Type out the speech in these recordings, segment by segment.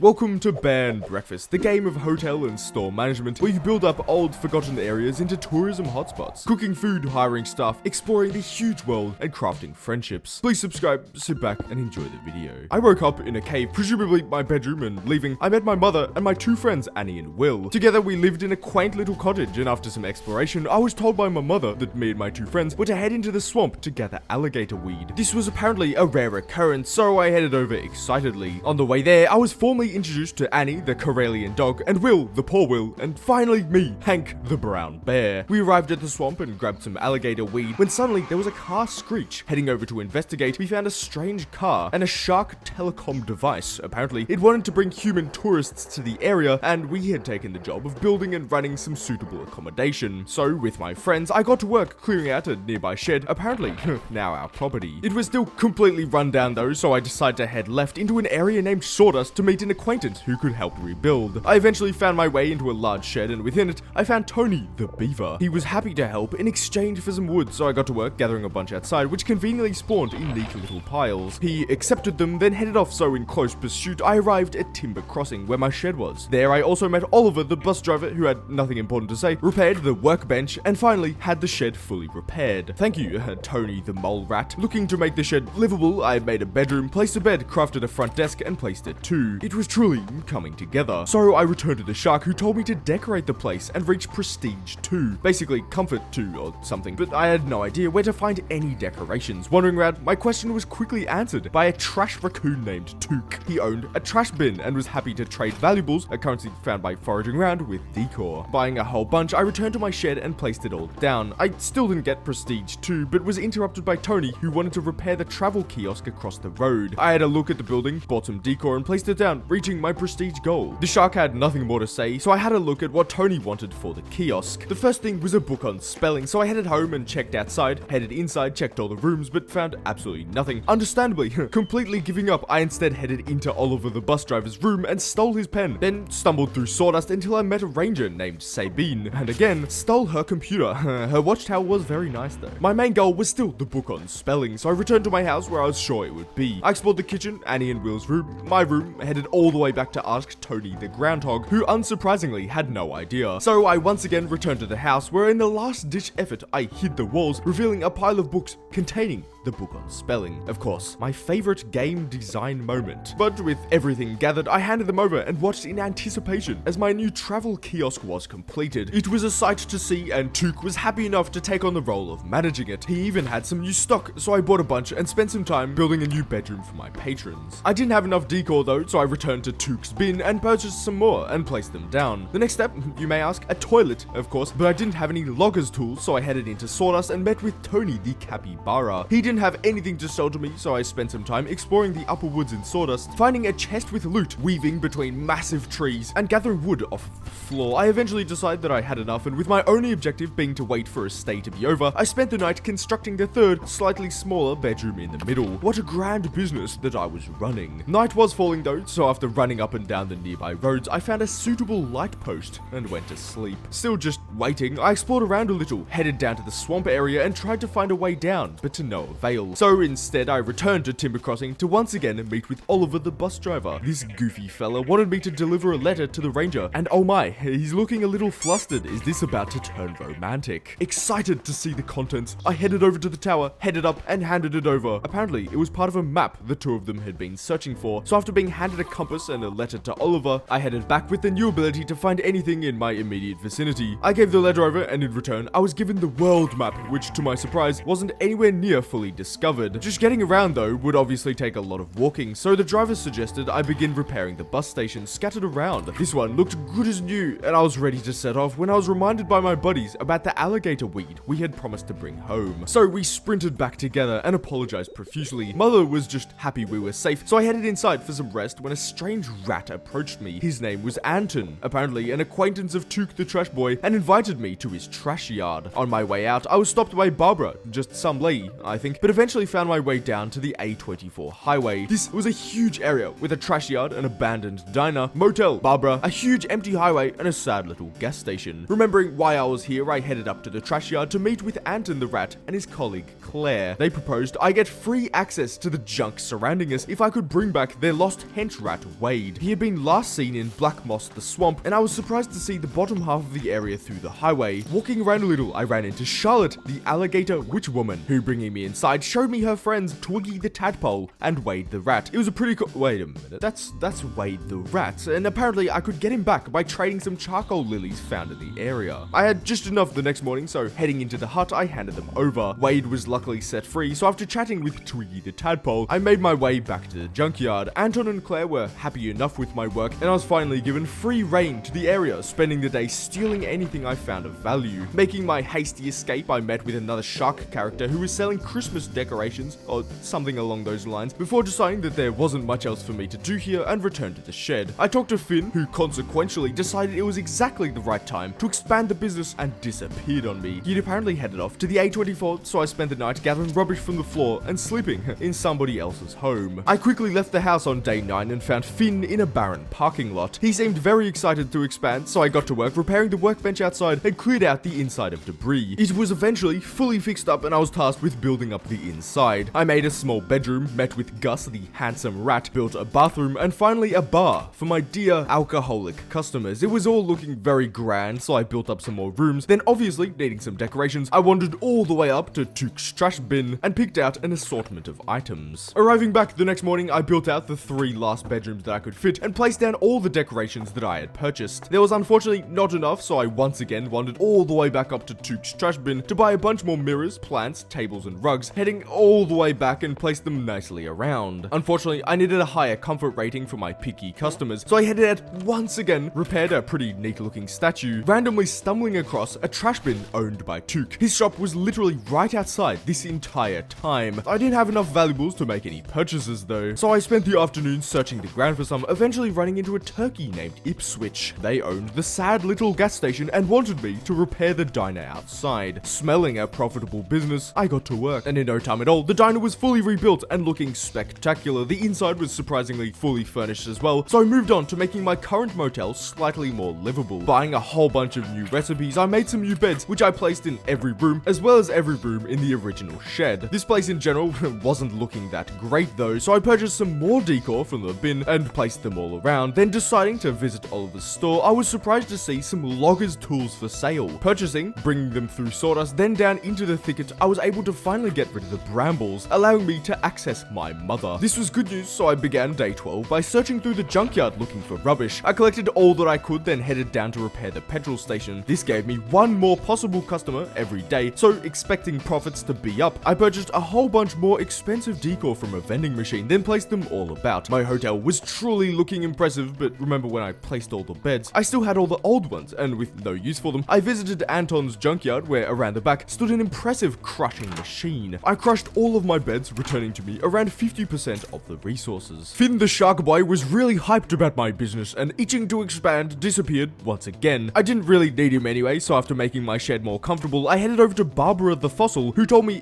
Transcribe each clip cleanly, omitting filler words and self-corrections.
Welcome to Bear and Breakfast, the game of hotel and store management, where you build up old, forgotten areas into tourism hotspots, cooking food, hiring staff, exploring the huge world, and crafting friendships. Please subscribe, sit back, and enjoy the video. I woke up in a cave, presumably my bedroom, and leaving, I met my mother and my two friends, Annie and Will. Together, we lived in a quaint little cottage, and after some exploration, I was told by my mother that me and my two friends were to head into the swamp to gather alligator weed. This was apparently a rare occurrence, so I headed over excitedly. On the way there, I was formally introduced to Annie, the Karelian dog, and Will, the poor Will, and finally me, Hank, the brown bear. We arrived at the swamp and grabbed some alligator weed when suddenly there was a car screech. Heading over to investigate, we found a strange car and a Shark telecom device. Apparently, it wanted to bring human tourists to the area, and we had taken the job of building and running some suitable accommodation. So, with my friends, I got to work clearing out a nearby shed, apparently now our property. It was still completely run down though, so I decided to head left into an area named Sawdust to meet an acquaintance who could help rebuild. I eventually found my way into a large shed, and within it, I found Tony, the beaver. He was happy to help in exchange for some wood, so I got to work gathering a bunch outside, which conveniently spawned in neat little piles. He accepted them, then headed off, so in close pursuit, I arrived at Timber Crossing, where my shed was. There, I also met Oliver, the bus driver, who had nothing important to say, repaired the workbench, and finally had the shed fully repaired. Thank you, Tony, the mole rat. Looking to make the shed livable, I made a bedroom, placed a bed, crafted a front desk, and placed it too. It was truly coming together. So I returned to the shark, who told me to decorate the place and reach prestige 2. Basically comfort 2 or something, but I had no idea where to find any decorations. Wandering around, my question was quickly answered by a trash raccoon named Took. He owned a trash bin and was happy to trade valuables, a currency found by foraging around, with decor. Buying a whole bunch, I returned to my shed and placed it all down. I still didn't get prestige 2, but was interrupted by Tony, who wanted to repair the travel kiosk across the road. I had a look at the building, bought some decor, and placed it down, reaching my prestige goal. The shark had nothing more to say, so I had a look at what Tony wanted for the kiosk. The first thing was a book on spelling, so I headed home and checked outside, headed inside, checked all the rooms, but found absolutely nothing. Understandably, completely giving up, I instead headed into Oliver the bus driver's room and stole his pen, then stumbled through Sawdust until I met a ranger named Sabine, and again, stole her computer. Her watchtower was very nice though. My main goal was still the book on spelling, so I returned to my house where I was sure it would be. I explored the kitchen, Annie and Will's room, my room, headed all the way back to ask Tony the groundhog, who unsurprisingly had no idea. So I once again returned to the house, where in the last ditch effort I hid the walls, revealing a pile of books containing the book on spelling. Of course, my favorite game design moment. But with everything gathered, I handed them over and watched in anticipation as my new travel kiosk was completed. It was a sight to see, and Took was happy enough to take on the role of managing it. He even had some new stock, so I bought a bunch and spent some time building a new bedroom for my patrons. I didn't have enough decor though, so I returned to Took's bin and purchased some more and placed them down. The next step, you may ask, a toilet, of course, but I didn't have any loggers tools, so I headed into Sawdust and met with Tony the capybara. He didn't have anything to sell to me, so I spent some time exploring the upper woods in Sawdust, finding a chest with loot, weaving between massive trees, and gathering wood off of the floor. I eventually decided that I had enough, and with my only objective being to wait for a stay to be over, I spent the night constructing the third, slightly smaller bedroom in the middle. What a grand business that I was running. Night was falling though, so after running up and down the nearby roads, I found a suitable light post and went to sleep. Still just waiting, I explored around a little, headed down to the swamp area and tried to find a way down, but to no avail. So instead, I returned to Timber Crossing to once again meet with Oliver the bus driver. This goofy fella wanted me to deliver a letter to the ranger, and oh my, he's looking a little flustered. Is this about to turn romantic? Excited to see the contents, I headed over to the tower, headed up, and handed it over. Apparently, it was part of a map the two of them had been searching for, so after being handed a compass and a letter to Oliver, I headed back with the new ability to find anything in my immediate vicinity. I gave the letter over, and in return, I was given the world map, which to my surprise, wasn't anywhere near fully discovered. Just getting around though would obviously take a lot of walking, so the driver suggested I begin repairing the bus stations scattered around. This one looked good as new, and I was ready to set off when I was reminded by my buddies about the alligator weed we had promised to bring home. So we sprinted back together and apologized profusely. Mother was just happy we were safe, so I headed inside for some rest when a strange rat approached me. His name was Anton, apparently an acquaintance of Took the trash boy, and invited me to his trash yard. On my way out, I was stopped by Barbara, just some lady, I think, but eventually found my way down to the A24 highway. This was a huge area with a trash yard, an abandoned diner, motel, Barbara, a huge empty highway, and a sad little gas station. Remembering why I was here, I headed up to the trash yard to meet with Anton the rat and his colleague Claire. They proposed I get free access to the junk surrounding us if I could bring back their lost hench rat Wade. He had been last seen in Black Moss the Swamp, and I was surprised to see the bottom half of the area through the highway. Walking around a little, I ran into Charlotte, the alligator witch woman, who, bringing me inside, showed me her friends Twiggy the tadpole and Wade the rat. It was a pretty cool— wait a minute, that's Wade the rat, and apparently I could get him back by trading some charcoal lilies found in the area. I had just enough the next morning, so heading into the hut, I handed them over. Wade was luckily set free, so after chatting with Twiggy the tadpole, I made my way back to the junkyard. Anton and Claire were happy enough with my work, and I was finally given free reign to the area, spending the day stealing anything I found of value. Making my hasty escape, I met with another shark character who was selling Christmas decorations, or something along those lines, before deciding that there wasn't much else for me to do here and returned to the shed. I talked to Finn, who consequentially decided it was exactly the right time to expand the business and disappeared on me. He'd apparently headed off to the A24, so I spent the night gathering rubbish from the floor and sleeping in somebody else's home. I quickly left the house on day 9 and found Finn in a barren parking lot. He seemed very excited to expand, so I got to work repairing the workbench outside and cleared out the inside of debris. It was eventually fully fixed up and I was tasked with building up the inside. I made a small bedroom, met with Gus the handsome rat, built a bathroom, and finally a bar for my dear alcoholic customers. It was all looking very grand, so I built up some more rooms. Then, obviously needing some decorations, I wandered all the way up to Took's trash bin and picked out an assortment of items. Arriving back the next morning, I built out the 3 last bedrooms that I could fit and placed down all the decorations that I had purchased. There was unfortunately not enough, so I once again wandered all the way back up to Took's trash bin to buy a bunch more mirrors, plants, tables, and rugs, heading all the way back and placed them nicely around. Unfortunately, I needed a higher comfort rating for my picky customers, so I headed out once again, repaired a pretty neat looking statue, randomly stumbling across a trash bin owned by Took. His shop was literally right outside this entire time. I didn't have enough valuables to make any purchases though, so I spent the afternoon searching the ground for some, eventually running into a turkey named Ipswich. They owned the sad little gas station and wanted me to repair the diner outside. Smelling a profitable business, I got to work, and in no time at all, the diner was fully rebuilt and looking spectacular. The inside was surprisingly fully furnished as well, so I moved on to making my current motel slightly more livable. Buying a whole bunch of new recipes, I made some new beds, which I placed in every room, as well as every room in the original shed. This place in general wasn't looking that great though, so I purchased some more decor from the bin and placed them all around. Then deciding to visit Oliver's store, I was surprised to see some loggers tools for sale. Purchasing, bringing them through sawdust, then down into the thicket, I was able to finally get rid of the brambles, allowing me to access my mother. This was good news, so I began day 12 by searching through the junkyard looking for rubbish. I collected all that I could, then headed down to repair the petrol station. This gave me one more possible customer every day, so expecting profits to be up, I purchased a whole bunch more expensive decor from a vending machine, then placed them all about. My hotel was truly looking impressive, but remember when I placed all the beds, I still had all the old ones, and with no use for them, I visited Anton's junkyard where around the back stood an impressive crushing machine. I crushed all of my beds, returning to me around 50% of the resources. Finn the shark boy was really hyped about my business and itching to expand disappeared once again. I didn't really need him anyway, so after making my shed more comfortable, I headed over to Barbara the fossil, who told me,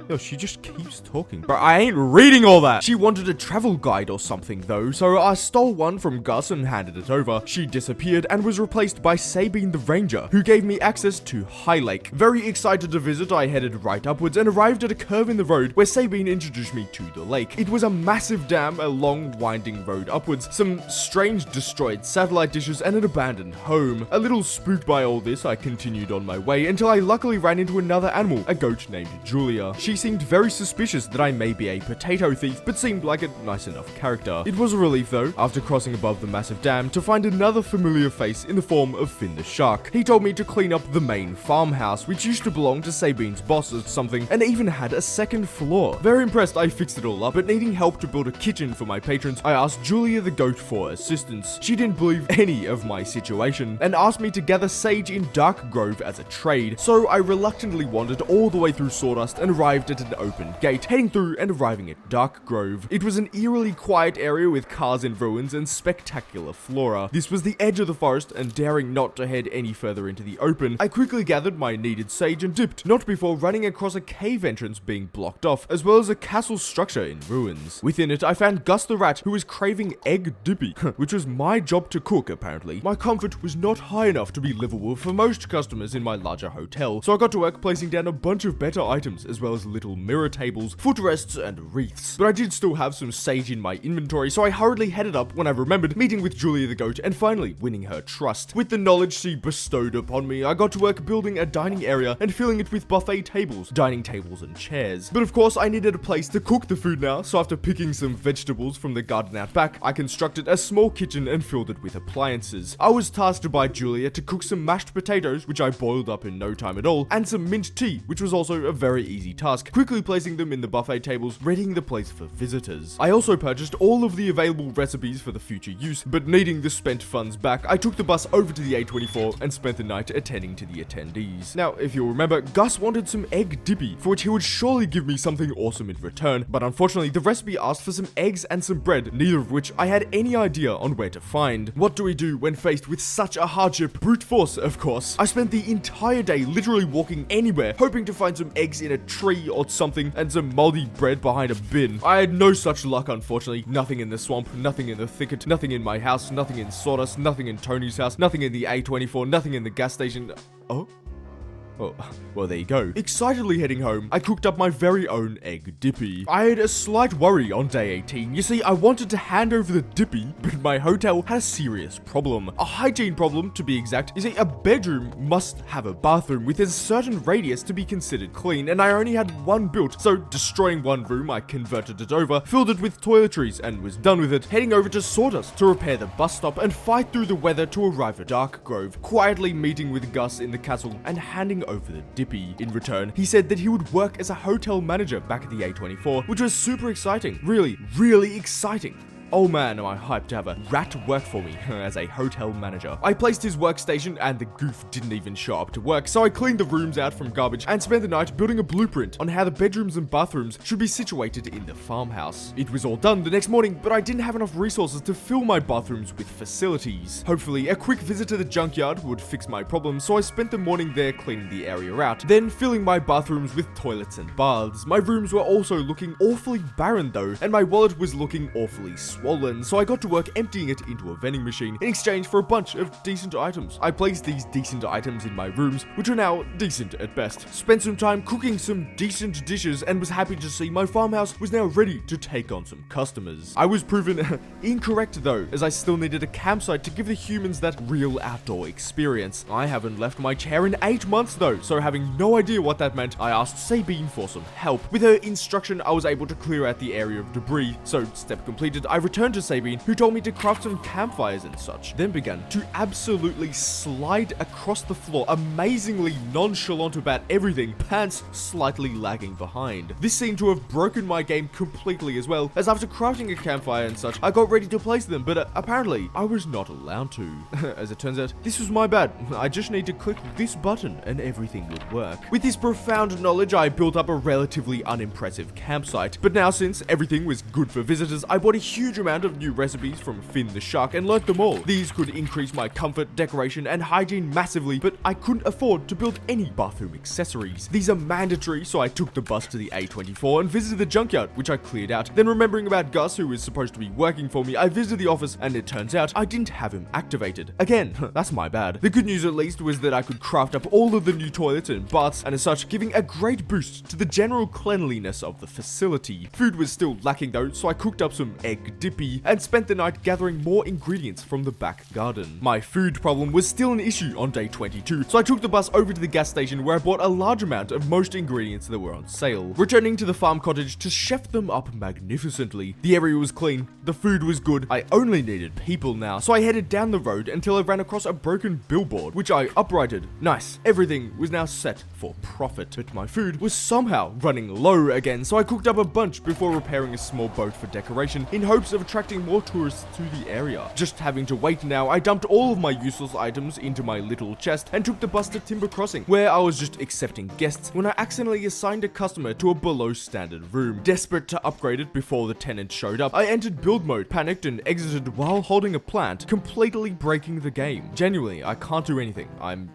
Yo, she just keeps talking. Bro, I ain't reading all that. She wanted a travel guide or something though, so I stole one from Gus and handed it over. She disappeared and was replaced by Sabine the ranger, who gave me access to High Lake. Very excited to visit, I headed right upwards and arrived at a curve in the road where Sabine introduced me to the lake. It was a massive dam, a long winding road upwards, some strange destroyed satellite dishes, and an abandoned home. A little spooked by all this, I continued on my way until I luckily ran into another animal, a goat named Julia. She seemed very suspicious that I may be a potato thief, but seemed like a nice enough character. It was a relief though, after crossing above the massive dam, to find another familiar face in the form of Finn the shark. He told me to clean up the main farmhouse, which used to belong to Sabine's boss or something, and even had a second floor. Very impressed, I fixed it all up, but needing help to build a kitchen for my patrons, I asked Julia the goat for assistance. She didn't believe any of my situation, and asked me to gather sage in Dark Grove as a trade, so I reluctantly wandered all the way through sawdust and arrived checkpoint at an open gate, heading through and arriving at Dark Grove. It was an eerily quiet area with cars in ruins and spectacular flora. This was the edge of the forest, and daring not to head any further into the open, I quickly gathered my needed sage and dipped, not before running across a cave entrance being blocked off, as well as a castle structure in ruins. Within it, I found Gus the rat, who was craving egg dippy, which was my job to cook apparently. My comfort was not high enough to be livable for most customers in my larger hotel, so I got to work placing down a bunch of better items, as well as little mirror tables, footrests, and wreaths. But I did still have some sage in my inventory, so I hurriedly headed up when I remembered meeting with Julia the goat and finally winning her trust. With the knowledge she bestowed upon me, I got to work building a dining area and filling it with buffet tables, dining tables, and chairs. But of course, I needed a place to cook the food now, so after picking some vegetables from the garden out back, I constructed a small kitchen and filled it with appliances. I was tasked by Julia to cook some mashed potatoes, which I boiled up in no time at all, and some mint tea, which was also a very easy task, quickly placing them in the buffet tables, readying the place for visitors. I also purchased all of the available recipes for the future use, but needing the spent funds back, I took the bus over to the A24 and spent the night attending to the attendees. Now, if you'll remember, Gus wanted some egg dippy, for which he would surely give me something awesome in return, but unfortunately the recipe asked for some eggs and some bread, neither of which I had any idea on where to find. What do we do when faced with such a hardship? Brute force, of course. I spent the entire day literally walking anywhere, hoping to find some eggs in a tree or something, and some moldy bread behind a bin. I had no such luck, unfortunately. Nothing in the swamp, nothing in the thicket, nothing in my house, nothing in Sawdust, nothing in Tony's house, nothing in the A24, nothing in the gas station. Oh? Oh, well, there you go. Excitedly heading home, I cooked up my very own egg dippy. I had a slight worry on day 18. You see, I wanted to hand over the dippy, but my hotel had a serious problem. A hygiene problem, to be exact. You see, a bedroom must have a bathroom with a certain radius to be considered clean, and I only had one built, so destroying one room, I converted it over, filled it with toiletries, and was done with it, heading over to Sawdust to repair the bus stop and fight through the weather to arrive at Dark Grove, quietly meeting with Gus in the castle and handing over the dippy. In return, he said that he would work as a hotel manager back at the A24, which was super exciting. Really exciting. Oh man, am I hyped to have a rat work for me as a hotel manager. I placed his workstation and the goof didn't even show up to work, so I cleaned the rooms out from garbage and spent the night building a blueprint on how the bedrooms and bathrooms should be situated in the farmhouse. It was all done the next morning, but I didn't have enough resources to fill my bathrooms with facilities. Hopefully, a quick visit to the junkyard would fix my problem, so I spent the morning there cleaning the area out, then filling my bathrooms with toilets and baths. My rooms were also looking awfully barren though, and my wallet was looking awfully swollen, so I got to work emptying it into a vending machine in exchange for a bunch of decent items. I placed these decent items in my rooms, which are now decent at best. Spent some time cooking some decent dishes and was happy to see my farmhouse was now ready to take on some customers. I was proven incorrect though, as I still needed a campsite to give the humans that real outdoor experience. I haven't left my chair in 8 months though, so having no idea what that meant, I asked Sabine for some help. With her instruction, I was able to clear out the area of debris, so step completed, I returned to Sabine, who told me to craft some campfires and such, then began to absolutely slide across the floor, amazingly nonchalant about everything, pants slightly lagging behind. This seemed to have broken my game completely as well, as after crafting a campfire and such, I got ready to place them, but apparently I was not allowed to. As it turns out, this was my bad. I just need to click this button and everything would work. With this profound knowledge, I built up a relatively unimpressive campsite, but now since everything was good for visitors, I bought a huge amount of new recipes from Finn the Shark and learnt them all. These could increase my comfort, decoration, and hygiene massively, but I couldn't afford to build any bathroom accessories. These are mandatory, so I took the bus to the A24 and visited the junkyard, which I cleared out. Then remembering about Gus, who was supposed to be working for me, I visited the office, and it turns out I didn't have him activated. Again, that's my bad. The good news at least was that I could craft up all of the new toilets and baths, and as such, giving a great boost to the general cleanliness of the facility. Food was still lacking though, so I cooked up some egg dippy and spent the night gathering more ingredients from the back garden. My food problem was still an issue on day 22, so I took the bus over to the gas station where I bought a large amount of most ingredients that were on sale. Returning to the farm cottage to chef them up magnificently. The area was clean, the food was good, I only needed people now, so I headed down the road until I ran across a broken billboard, which I uprighted. Nice, everything was now set for profit, but my food was somehow running low again, so I cooked up a bunch before repairing a small boat for decoration in hopes of attracting more tourists to the area. Just having to wait now, I dumped all of my useless items into my little chest and took the bus to Timber Crossing, where I was just accepting guests when I accidentally assigned a customer to a below standard room. Desperate to upgrade it before the tenant showed up, I entered build mode, panicked, and exited while holding a plant, completely breaking the game. Genuinely, I can't do anything. And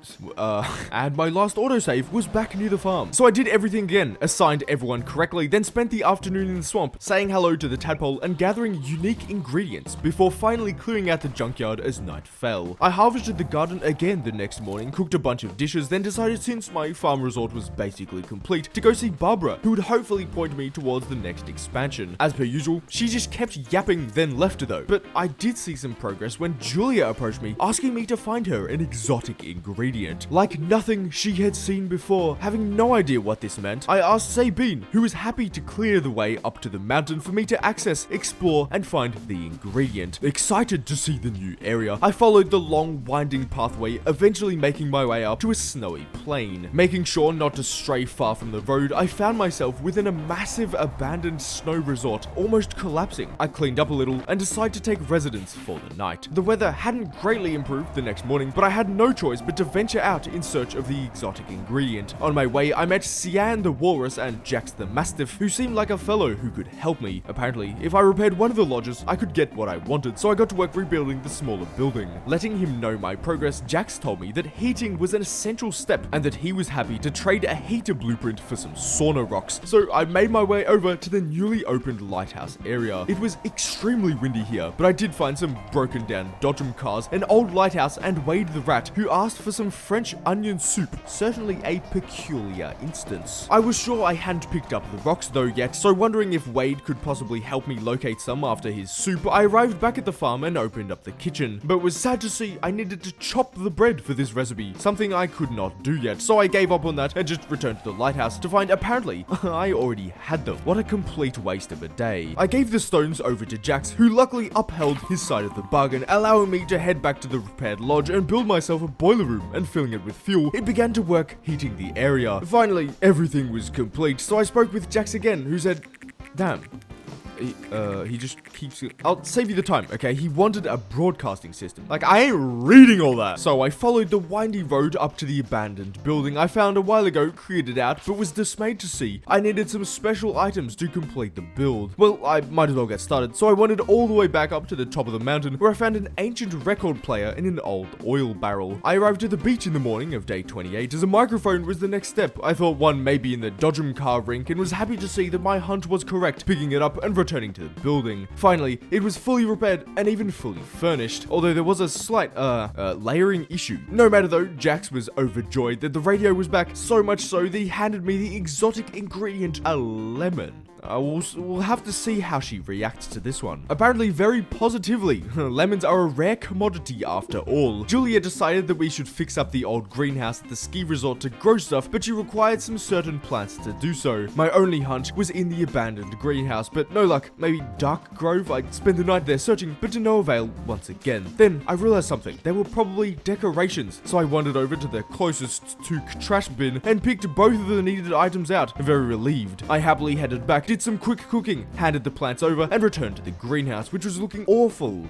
my last autosave was back near the farm. So I did everything again, assigned everyone correctly, then spent the afternoon in the swamp, saying hello to the tadpole and gathering unique ingredients before finally clearing out the junkyard as night fell. I harvested the garden again the next morning, cooked a bunch of dishes, then decided since my farm resort was basically complete to go see Barbara, who would hopefully point me towards the next expansion. As per usual, she just kept yapping, then left though. But I did see some progress when Julia approached me, asking me to find her an exotic ingredient, like nothing she had seen before. Having no idea what this meant, I asked Sabine, who was happy to clear the way up to the mountain for me to access, explore, and find the ingredient. Excited to see the new area, I followed the long winding pathway, eventually making my way up to a snowy plain. Making sure not to stray far from the road, I found myself within a massive abandoned snow resort, almost collapsing. I cleaned up a little and decided to take residence for the night. The weather hadn't greatly improved the next morning, but I had no choice but to venture out in search of the exotic ingredient. On my way, I met Sian the walrus and Jax the mastiff, who seemed like a fellow who could help me. Apparently, if I repaired one of the lodges, I could get what I wanted, so I got to work rebuilding the smaller building. Letting him know my progress, Jax told me that heating was an essential step and that he was happy to trade a heater blueprint for some sauna rocks. So I made my way over to the newly opened lighthouse area. It was extremely windy here, but I did find some broken down Dodgem cars, an old lighthouse, and Wade the rat, who asked for some French onion soup, certainly a peculiar instance. I was sure I hadn't picked up the rocks though yet, so wondering if Wade could possibly help me locate some after his soup, I arrived back at the farm and opened up the kitchen, but was sad to see I needed to chop the bread for this recipe, something I could not do yet, so I gave up on that and just returned to the lighthouse to find apparently I already had them. What a complete waste of a day. I gave the stones over to Jax, who luckily upheld his side of the bargain, allowing me to head back to the repaired lodge and build myself a boiler room, and filling it with fuel, it began to work heating the area. Finally, everything was complete, so I spoke with Jax again, who said, damn, he just keeps... I'll save you the time, okay? He wanted a broadcasting system. Like, I ain't reading all that. So I followed the windy road up to the abandoned building I found a while ago, cleared it out, but was dismayed to see I needed some special items to complete the build. Well, I might as well get started, so I wandered all the way back up to the top of the mountain, where I found an ancient record player in an old oil barrel. I arrived at the beach in the morning of day 28, as a microphone was the next step. I thought one may be in the Dodgem car rink, and was happy to see that my hunt was correct, picking it up and returning to the building. Finally, it was fully repaired and even fully furnished, although there was a slight, layering issue. No matter though, Jax was overjoyed that the radio was back, so much so that he handed me the exotic ingredient, a lemon. We'll have to see how she reacts to this one. Apparently very positively. Lemons are a rare commodity after all. Julia decided that we should fix up the old greenhouse at the ski resort to grow stuff, but she required some certain plants to do so. My only hunch was in the abandoned greenhouse, but no luck. Maybe Dark Grove? I spent the night there searching, but to no avail once again. Then I realized something. There were probably decorations, so I wandered over to the closest to trash bin and picked both of the needed items out. Very relieved. I happily headed back, did some quick cooking, handed the plants over, and returned to the greenhouse, which was looking awfully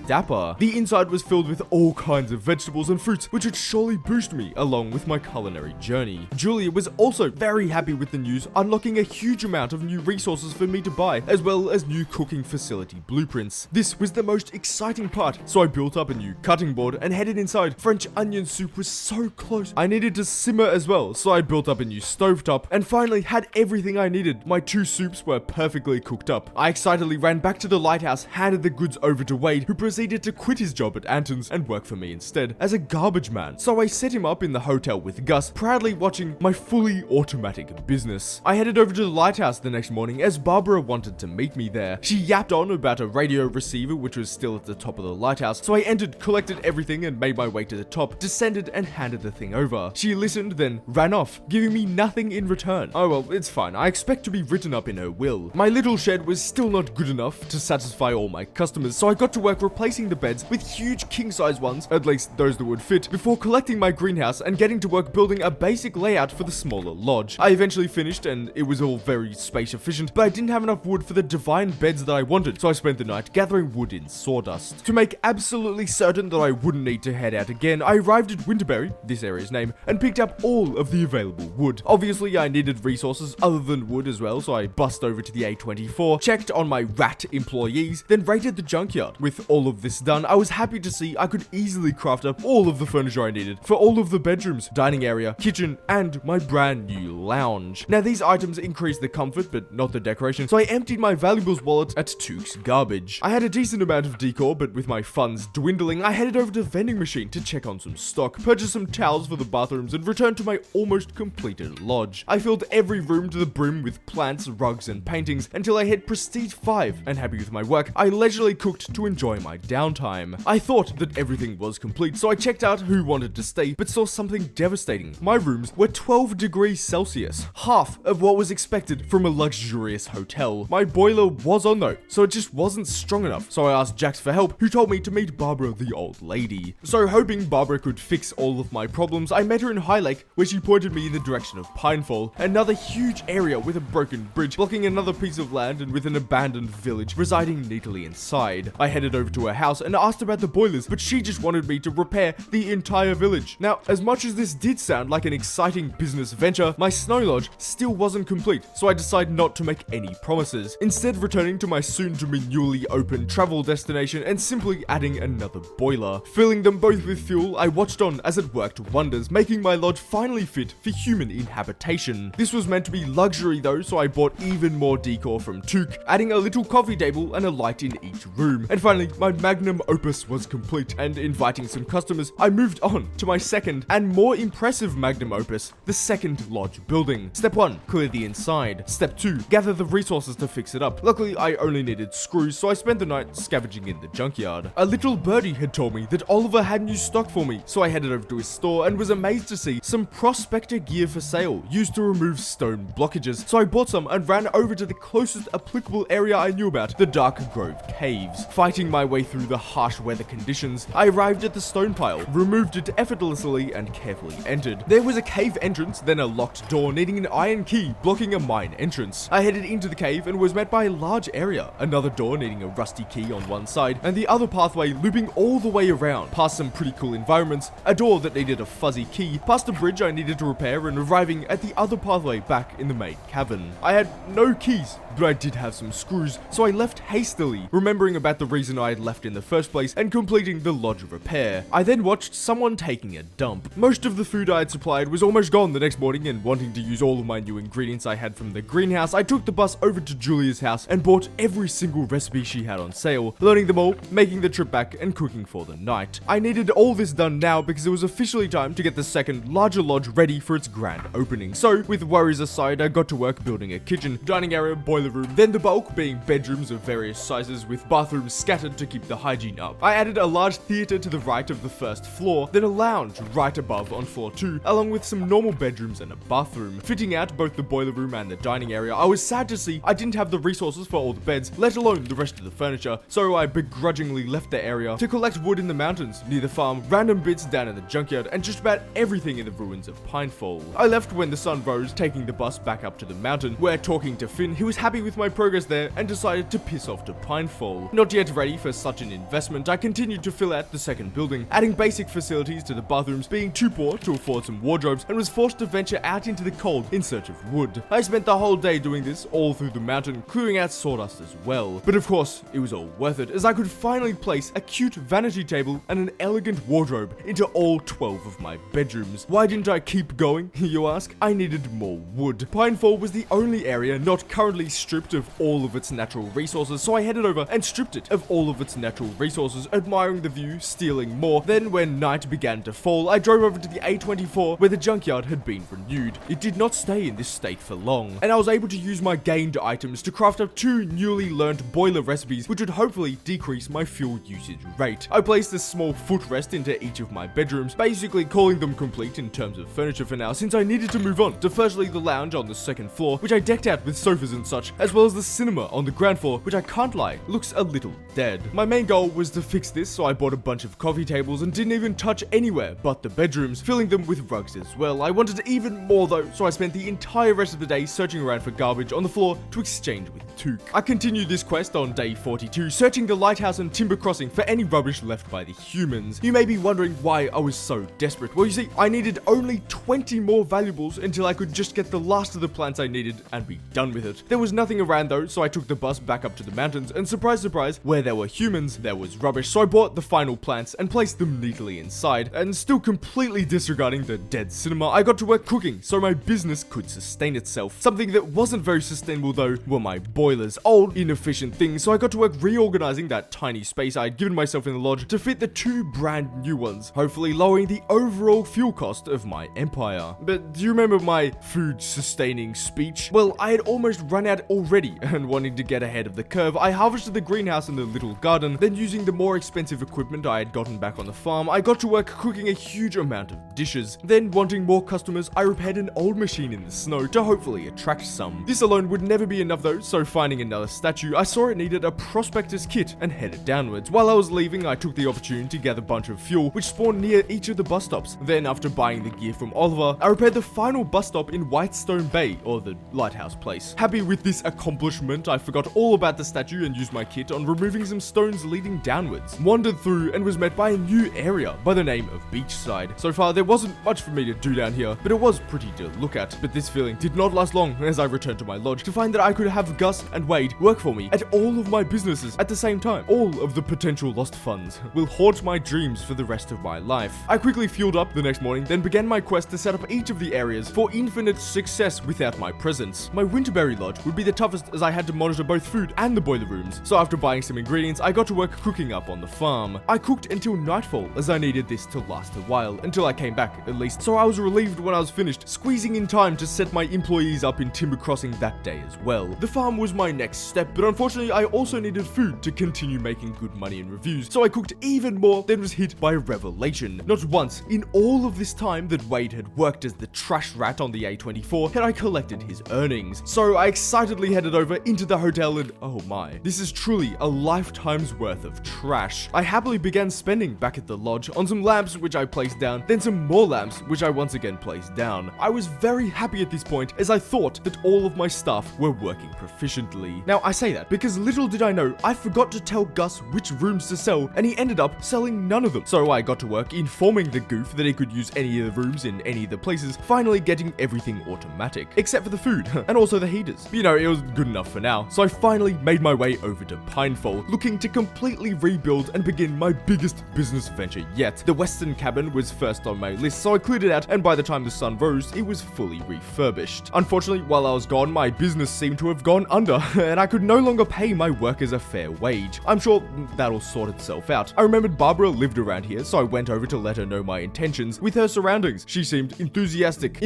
dapper. The inside was filled with all kinds of vegetables and fruits, which would surely boost me along with my culinary journey. Julia was also very happy with the news, unlocking a huge amount of new resources for me to buy, as well as new cooking facility blueprints. This was the most exciting part, so I built up a new cutting board and headed inside. French onion soup was so close. I needed to simmer as well, so I built up a new stovetop, and finally had everything I needed. My 2 soups were perfectly cooked up. I excitedly ran back to the lighthouse, handed the goods over to Wade, who proceeded to quit his job at Anton's and work for me instead as a garbage man. So I set him up in the hotel with Gus, proudly watching my fully automatic business. I headed over to the lighthouse the next morning as Barbara wanted to meet me there. She yapped on about a radio receiver which was still at the top of the lighthouse, so I entered, collected everything, and made my way to the top, descended and handed the thing over. She listened, then ran off, giving me nothing in return. Oh well, it's fine. I expect to be rich written up in her will. My little shed was still not good enough to satisfy all my customers, so I got to work replacing the beds with huge king-size ones, at least those that would fit, before collecting my greenhouse and getting to work building a basic layout for the smaller lodge. I eventually finished and it was all very space efficient, but I didn't have enough wood for the divine beds that I wanted, so I spent the night gathering wood in sawdust. To make absolutely certain that I wouldn't need to head out again, I arrived at Winterberry, this area's name, and picked up all of the available wood. Obviously, I needed resources other than wood as well, so I bussed over to the A24, checked on my rat employees, then raided the junkyard. With all of this done, I was happy to see I could easily craft up all of the furniture I needed for all of the bedrooms, dining area, kitchen, and my brand new lounge. Now, these items increase the comfort, but not the decoration, so I emptied my valuables wallet at Tuke's Garbage. I had a decent amount of decor, but with my funds dwindling, I headed over to the vending machine to check on some stock, purchase some towels for the bathrooms, and return to my almost completed lodge. I filled every room to the brim with plants, rugs, and paintings until I hit Prestige 5, and happy with my work, I leisurely cooked to enjoy my downtime. I thought that everything was complete, so I checked out who wanted to stay, but saw something devastating. My rooms were 12 degrees Celsius, half of what was expected from a luxurious hotel. My boiler was on though, so it just wasn't strong enough, so I asked Jax for help, who told me to meet Barbara the old lady. So hoping Barbara could fix all of my problems, I met her in High Lake, where she pointed me in the direction of Pinefall, another huge area with a broken bridge blocking another piece of land and with an abandoned village residing neatly inside. I headed over to her house and asked about the boilers, but she just wanted me to repair the entire village. Now, as much as this did sound like an exciting business venture, my snow lodge still wasn't complete, so I decided not to make any promises, instead returning to my soon-to-be newly open travel destination and simply adding another boiler. Filling them both with fuel, I watched on as it worked wonders, making my lodge finally fit for human inhabitation. This was meant to be luxury though, so I bought even more decor from Tuke, adding a little coffee table and a light in each room. And finally, my magnum opus was complete, and inviting some customers, I moved on to my second and more impressive magnum opus, the second lodge building. Step 1, clear the inside. Step 2, gather the resources to fix it up. Luckily, I only needed screws, so I spent the night scavenging in the junkyard. A little birdie had told me that Oliver had new stock for me, so I headed over to his store and was amazed to see some prospector gear for sale, used to remove stone blockages. So I bought some and ran over to the closest applicable area I knew about, the Dark Grove Caves. Fighting my way through the harsh weather conditions, I arrived at the stone pile, removed it effortlessly, and carefully entered. There was a cave entrance, then a locked door needing an iron key, blocking a mine entrance. I headed into the cave and was met by a large area, another door needing a rusty key on one side, and the other pathway looping all the way around, past some pretty cool environments, a door that needed a fuzzy key, past a bridge I needed to repair, and arriving at the other pathway back in the main cavern. I had no keys, but I did have some screws, so I left hastily, remembering about the reason I had left in the first place and completing the lodge repair. I then watched someone taking a dump. Most of the food I had supplied was almost gone the next morning, and wanting to use all of my new ingredients I had from the greenhouse, I took the bus over to Julia's house and bought every single recipe she had on sale, learning them all, making the trip back, and cooking for the night. I needed all this done now because it was officially time to get the second larger lodge ready for its grand opening. So, with worries aside, I got to work building a kitchen, dining area, boiler room, then the bulk being bedrooms of various sizes with bathrooms scattered to keep the hygiene up. I added a large theater to the right of the first floor, then a lounge right above on floor 2, along with some normal bedrooms and a bathroom. Fitting out both the boiler room and the dining area, I was sad to see I didn't have the resources for all the beds, let alone the rest of the furniture, so I begrudgingly left the area to collect wood in the mountains, near the farm, random bits down in the junkyard, and just about everything in the ruins of Pinefall. I left when the sun rose, taking the bus back up to the mountain, where talking to Finn, he was happy with my progress there and decided to piss off to Pinefall. Not yet ready for such an investment, I continued to fill out the second building, adding basic facilities to the bathrooms, being too poor to afford some wardrobes, and was forced to venture out into the cold in search of wood. I spent the whole day doing this, all through the mountain, clearing out sawdust as well. But of course, it was all worth it, as I could finally place a cute vanity table and an elegant wardrobe into all 12 of my bedrooms. Why didn't I keep going, you ask? I needed more wood. Pinefall was the only area not currently stripped of all of its natural resources, so I headed over and stripped it of all of its natural resources, admiring the view, stealing more. Then when night began to fall, I drove over to the A24 where the junkyard had been renewed. It did not stay in this state for long, and I was able to use my gained items to craft up 2 newly learned boiler recipes, which would hopefully decrease my fuel usage rate. I placed a small footrest into each of my bedrooms, basically calling them complete in terms of furniture for now, since I needed to move on to firstly the lounge on the second floor, which I decked out with sofas and such, as well as the cinema on the ground floor, which I can't lie, looks a little dead. My main goal was to fix this, so I bought a bunch of coffee tables and didn't even touch anywhere but the bedrooms, filling them with rugs as well. I wanted even more though, so I spent the entire rest of the day searching around for garbage on the floor to exchange with Took. I continued this quest on day 42, searching the lighthouse and timber crossing for any rubbish left by the humans. You may be wondering why I was so desperate. Well, you see, I needed only 20 more valuables until I could just get the last of the plants I needed and be done with it. There was nothing around though, so I took the bus back up to the mountains, and surprise, surprise, where there were humans, there was rubbish. So I bought the final plants and placed them neatly inside, and still completely disregarding the dead cinema, I got to work cooking so my business could sustain itself. Something that wasn't very sustainable though were my boilers, old inefficient things, so I got to work reorganizing that tiny space I had given myself in the lodge to fit the 2 brand new ones, hopefully lowering the overall fuel cost of my empire. But do you remember my food sustaining speech? Well, I had almost run out already, and wanting to get ahead of the curve, I harvested the greenhouse and the little garden. Then using the more expensive equipment I had gotten back on the farm, I got to work cooking a huge amount of dishes. Then wanting more customers, I repaired an old machine in the snow to hopefully attract some. This alone would never be enough though, so finding another statue, I saw it needed a prospector's kit and headed downwards. While I was leaving, I took the opportunity to gather a bunch of fuel, which spawned near each of the bus stops. Then after buying the gear from Oliver, I repaired the final bus stop in Whitestone Bay, or the lighthouse place. Happy with this accomplishment, I forgot all about the statue and used my kit on removing some stones leading downwards. Wandered through and was met by a new area by the name of Beachside. So far, there wasn't much for me to do down here, but it was pretty to look at. But this feeling did not last long as I returned to my lodge to find that I could have Gus and Wade work for me at all of my businesses at the same time. All of the potential lost funds will haunt my dreams for the rest of my life. I quickly fueled up the next morning, then began my quest to set up each of the areas for infinite success without my presence. My Winterberry lodge would be the toughest as I had to monitor both food and the boiler rooms, so after buying some ingredients, I got to work cooking up on the farm. I cooked until nightfall as I needed this to last a while, until I came back at least, so I was relieved when I was finished, squeezing in time to set my employees up in timber crossing that day as well. The farm was my next step, but unfortunately I also needed food to continue making good money in reviews, so I cooked even more, then was hit by a revelation. Not once in all of this time that Wade had worked as the trash rat on the A24 had I collected his earnings. So I excitedly headed over into the hotel and oh my, this is truly a lifetime's worth of trash. I happily began spending back at the lodge on some lamps which I placed down, then some more lamps which I once again placed down. I was very happy at this point as I thought that all of my staff were working proficiently. Now I say that because little did I know, I forgot to tell Gus which rooms to sell and he ended up selling none of them. So I got to work informing the goof that he could use any of the rooms in any of the places, finally getting everything automatic, except for the food and also the heaters. But, you know, it was good enough for now. So I finally made my way over to Pinefall, looking to completely rebuild and begin my biggest business venture yet. The Western cabin was first on my list, so I cleared it out, and by the time the sun rose, it was fully refurbished. Unfortunately, while I was gone, my business seemed to have gone under, and I could no longer pay my workers a fair wage. I'm sure that'll sort itself out. I remembered Barbara lived around here, so I went over to let her know my intentions with her surroundings. She seemed enthusiastic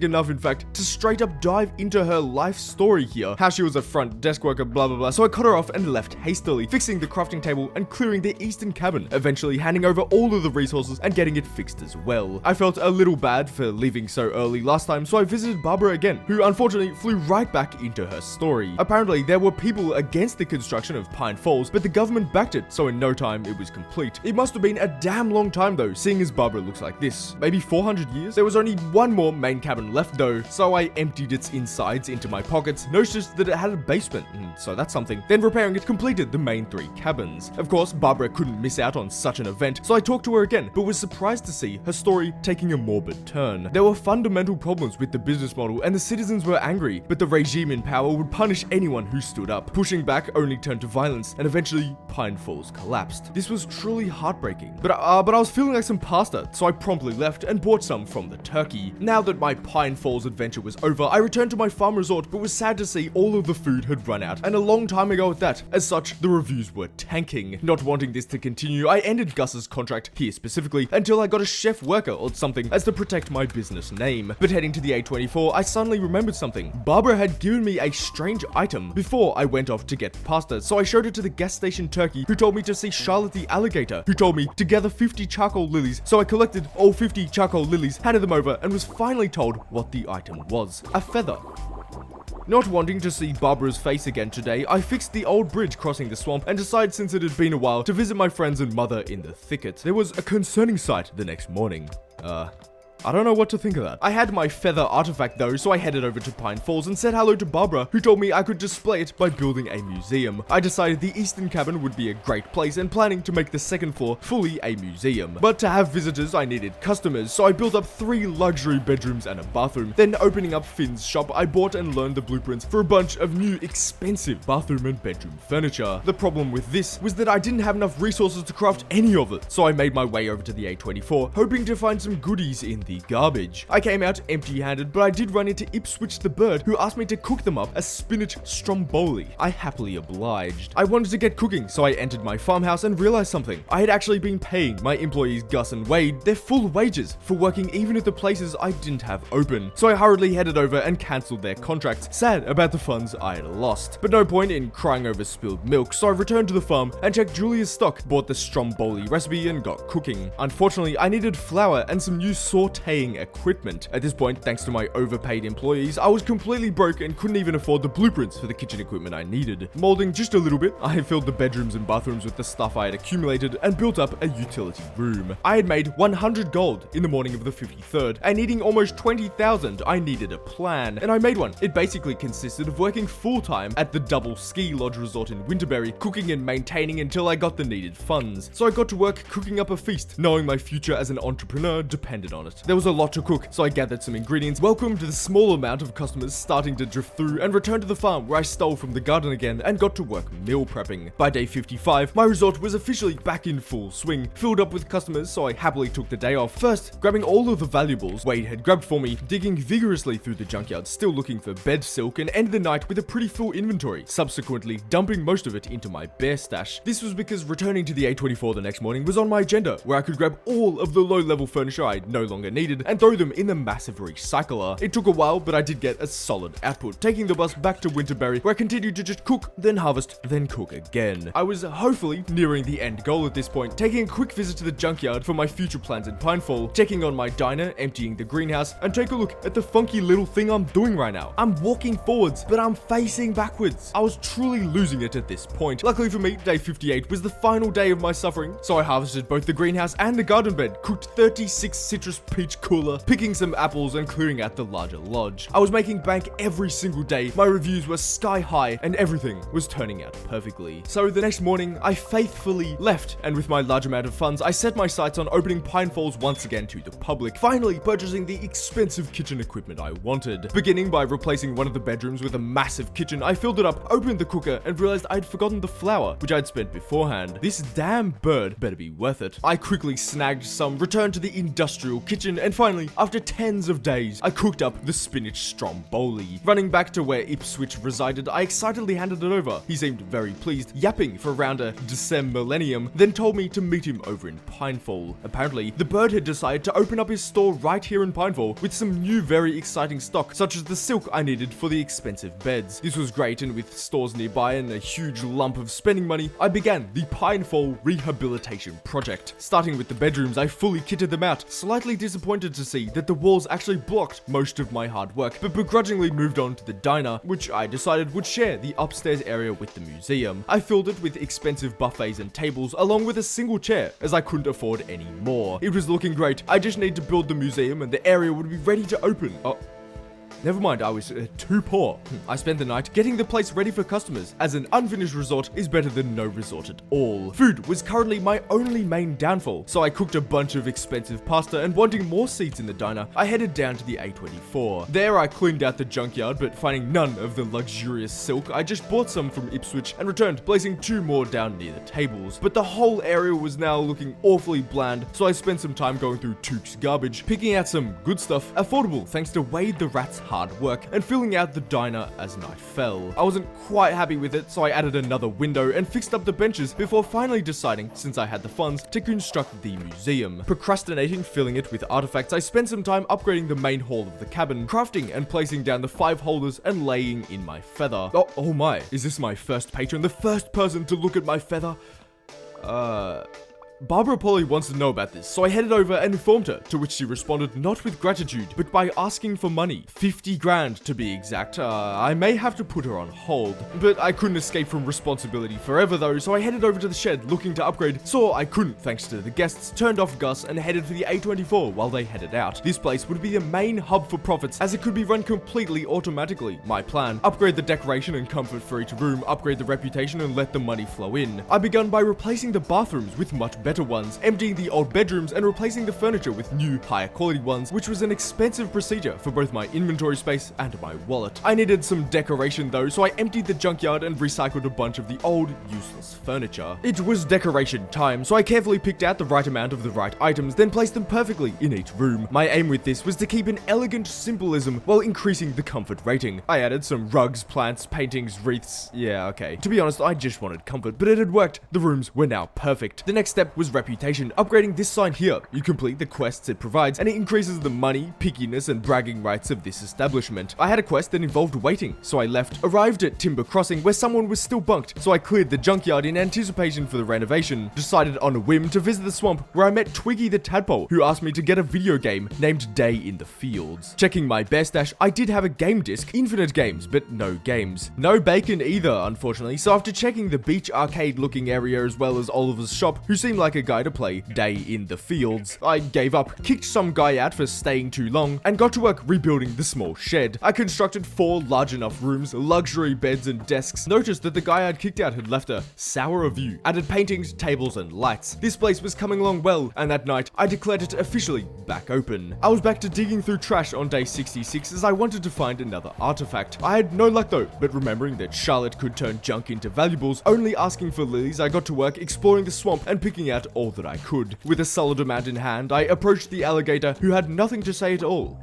enough in fact to straight up dive into her life story here, how she was a front desk worker, blah blah blah. So I cut her off and left hastily, fixing the crafting table and clearing the eastern cabin, eventually handing over all of the resources and getting it fixed as well. I felt a little bad for leaving so early last time, so I visited Barbara again, who unfortunately flew right back into her story. Apparently there were people against the construction of Pine Falls, but the government backed it, so in no time it was complete. It must have been a damn long time though, seeing as Barbara looks like this. Maybe 400 years? There was only one more main cabin left though, so I emptied its insides into my pockets, noticed that it had a basement, so that's something. Then repairing it completed the main 3 cabins. Of course, Barbara couldn't miss out on such an event, so I talked to her again, but was surprised to see her story taking a morbid turn. There were fundamental problems with the business model and the citizens were angry, but the regime in power would punish anyone who stood up. Pushing back only turned to violence, and eventually Pine Falls collapsed. This was truly heartbreaking, but I was feeling like some pasta, so I promptly left and bought some from the turkey. Now that my Pine Falls adventure was over, I returned to my farm resort, but was sad to see all of the food had run out, and a long time ago at that. As such, the reviews were tanking. Not wanting this to continue, I ended Gus's contract, here specifically, until I got a chef worker or something as to protect my business name. But heading to the A24, I suddenly remembered something. Barbara had given me a strange item before I went off to get pasta, so I showed it to the gas station turkey, who told me to see Charlotte the alligator, who told me to gather 50 charcoal lilies, so I collected all 50 charcoal lilies, handed them over, and was finally told what the item was. A feather. Not wanting to see Barbara's face again today, I fixed the old bridge crossing the swamp and decided, since it had been a while, to visit my friends and mother in the thicket. There was a concerning sight the next morning. I don't know what to think of that. I had my feather artifact though, so I headed over to Pine Falls and said hello to Barbara, who told me I could display it by building a museum. I decided the Eastern Cabin would be a great place and planning to make the second floor fully a museum. But to have visitors, I needed customers, so I built up 3 luxury bedrooms and a bathroom. Then opening up Finn's shop, I bought and learned the blueprints for a bunch of new expensive bathroom and bedroom furniture. The problem with this was that I didn't have enough resources to craft any of it, so I made my way over to the A24, hoping to find some goodies in the garbage. I came out empty-handed, but I did run into Ipswich the bird, who asked me to cook them up as spinach stromboli. I happily obliged. I wanted to get cooking, so I entered my farmhouse and realized something. I had actually been paying my employees Gus and Wade their full wages for working even at the places I didn't have open. So I hurriedly headed over and cancelled their contracts, sad about the funds I had lost. But no point in crying over spilled milk, so I returned to the farm and checked Julia's stock, bought the stromboli recipe and got cooking. Unfortunately, I needed flour and some new sauteing equipment. At this point, thanks to my overpaid employees, I was completely broke and couldn't even afford the blueprints for the kitchen equipment I needed. Molding just a little bit, I filled the bedrooms and bathrooms with the stuff I had accumulated and built up a utility room. I had made 100 gold in the morning of the 53rd, and needing almost 20,000, I needed a plan, and I made one. It basically consisted of working full-time at the Double Ski Lodge Resort in Winterberry, cooking and maintaining until I got the needed funds. So I got to work cooking up a feast, knowing my future as an entrepreneur depended on it. There was a lot to cook, so I gathered some ingredients, welcomed the small amount of customers starting to drift through, and returned to the farm where I stole from the garden again and got to work meal prepping. By day 55, my resort was officially back in full swing, filled up with customers, so I happily took the day off. First, grabbing all of the valuables Wade had grabbed for me, digging vigorously through the junkyard, still looking for bed silk, and ended the night with a pretty full inventory, subsequently dumping most of it into my bear stash. This was because returning to the A24 the next morning was on my agenda, where I could grab all of the low-level furniture I no longer needed and throw them in the massive recycler. It took a while, but I did get a solid output, taking the bus back to Winterberry, where I continued to just cook, then harvest, then cook again. I was hopefully nearing the end goal at this point, taking a quick visit to the junkyard for my future plans in Pinefall, checking on my diner, emptying the greenhouse, and take a look at the funky little thing I'm doing right now. I'm walking forwards, but I'm facing backwards. I was truly losing it at this point. Luckily for me, day 58 was the final day of my suffering, so I harvested both the greenhouse and the garden bed, cooked 36 citrus peach cooler, picking some apples and clearing out the larger lodge. I was making bank every single day, my reviews were sky high, and everything was turning out perfectly. So the next morning, I faithfully left, and with my large amount of funds, I set my sights on opening Pine Falls once again to the public, finally purchasing the expensive kitchen equipment I wanted. Beginning by replacing one of the bedrooms with a massive kitchen, I filled it up, opened the cooker, and realized I'd forgotten the flour, which I'd spent beforehand. This damn bird better be worth it. I quickly snagged some, returned to the industrial kitchen, and finally, after tens of days, I cooked up the spinach stromboli. Running back to where Ipswich resided, I excitedly handed it over. He seemed very pleased, yapping for around a December millennium, then told me to meet him over in Pinefall. Apparently, the bird had decided to open up his store right here in Pinefall with some new very exciting stock, such as the silk I needed for the expensive beds. This was great, and with stores nearby and a huge lump of spending money, I began the Pinefall Rehabilitation Project. Starting with the bedrooms, I fully kitted them out, slightly disappointed to see that the walls actually blocked most of my hard work, but begrudgingly moved on to the diner, which I decided would share the upstairs area with the museum. I filled it with expensive buffets and tables, along with a single chair, as I couldn't afford any more. It was looking great. I just need to build the museum and the area would be ready to open. Oh, never mind, I was too poor. I spent the night getting the place ready for customers, as an unfinished resort is better than no resort at all. Food was currently my only main downfall, so I cooked a bunch of expensive pasta, and wanting more seats in the diner, I headed down to the A24. There I cleaned out the junkyard, but finding none of the luxurious silk, I just bought some from Ipswich and returned, placing 2 more down near the tables. But the whole area was now looking awfully bland, so I spent some time going through Tuke's garbage, picking out some good stuff, affordable thanks to Wade the Rat's hard work, and filling out the diner as night fell. I wasn't quite happy with it, so I added another window and fixed up the benches before finally deciding, since I had the funds, to construct the museum. Procrastinating filling it with artifacts, I spent some time upgrading the main hall of the cabin, crafting and placing down the 5 holders and laying in my feather. Oh my, is this my first patron? The first person to look at my feather? Barbara Polly wants to know about this, so I headed over and informed her, to which she responded not with gratitude, but by asking for money. 50 grand to be exact. I may have to put her on hold, but I couldn't escape from responsibility forever though, so I headed over to the shed looking to upgrade, saw I couldn't thanks to the guests, turned off Gus and headed for the A24 while they headed out. This place would be the main hub for profits as it could be run completely automatically. My plan, upgrade the decoration and comfort for each room, upgrade the reputation and let the money flow in. I begun by replacing the bathrooms with much better ones, emptying the old bedrooms and replacing the furniture with new, higher quality ones, which was an expensive procedure for both my inventory space and my wallet. I needed some decoration though, so I emptied the junkyard and recycled a bunch of the old, useless furniture. It was decoration time, so I carefully picked out the right amount of the right items, then placed them perfectly in each room. My aim with this was to keep an elegant symbolism while increasing the comfort rating. I added some rugs, plants, paintings, wreaths. Yeah, okay. To be honest, I just wanted comfort, but it had worked. The rooms were now perfect. The next step was reputation. Upgrading this sign here. You complete the quests it provides, and it increases the money, pickiness, and bragging rights of this establishment. I had a quest that involved waiting, so I left. Arrived at Timber Crossing, where someone was still bunked, so I cleared the junkyard in anticipation for the renovation. Decided on a whim to visit the swamp, where I met Twiggy the Tadpole, who asked me to get a video game named Day in the Fields. Checking my bear stash, I did have a game disc, infinite games, but no games. No bacon either, unfortunately, so after checking the beach arcade looking area as well as Oliver's shop, who seemed like a guy to play Day in the Fields, I gave up, kicked some guy out for staying too long, and got to work rebuilding the small shed. I constructed 4 large enough rooms, luxury beds and desks, noticed that the guy I'd kicked out had left a sour view, added paintings, tables and lights. This place was coming along well, and that night, I declared it officially back open. I was back to digging through trash on day 66 as I wanted to find another artifact. I had no luck though, but remembering that Charlotte could turn junk into valuables, only asking for lilies, I got to work exploring the swamp and picking out all that I could. With a solid amount in hand, I approached the alligator, who had nothing to say at all.